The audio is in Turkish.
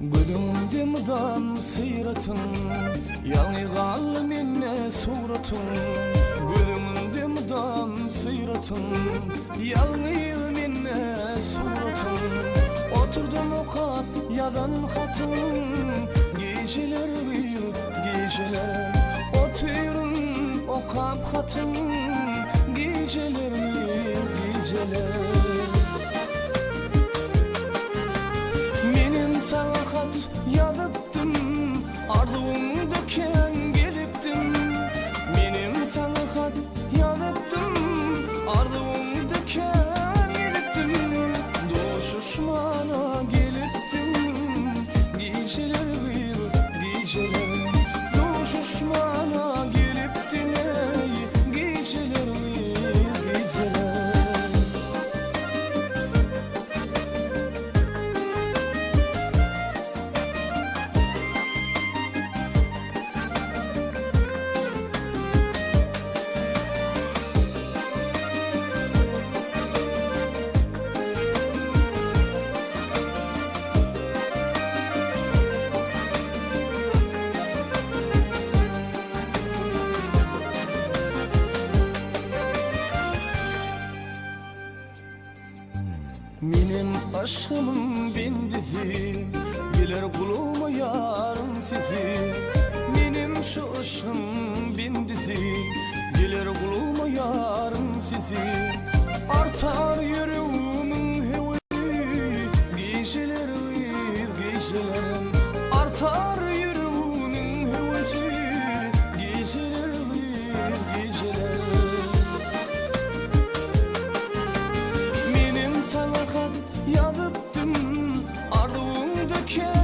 Gülümde mıdan sıyratın, yanıgal minne suratın. Gülümde mıdan sıyratın, yanıgal minne suratın. Oturdum okat yadan hatın, geceler büyük geceler. Oturun okap hatın, geceler büyük geceler. Yazıptım, ardığım döken geliptim. Benim sana hat yazıptım, ardığım döken geliptim. Doşuşmana geliptim, geceler bir geceler. Doşuşmana geliptim, geceler bir geceler. Benim aşkımın bindizi, bilir kuluma yarım sizi. Benim şu aşkım bindizi, bilir kuluma yarım sizi. Artar yüreğimin hevesi, geceler bir geceler. Artar yüreğimin hevesi, geceler bir geceler. Yazıptım, ardığım döken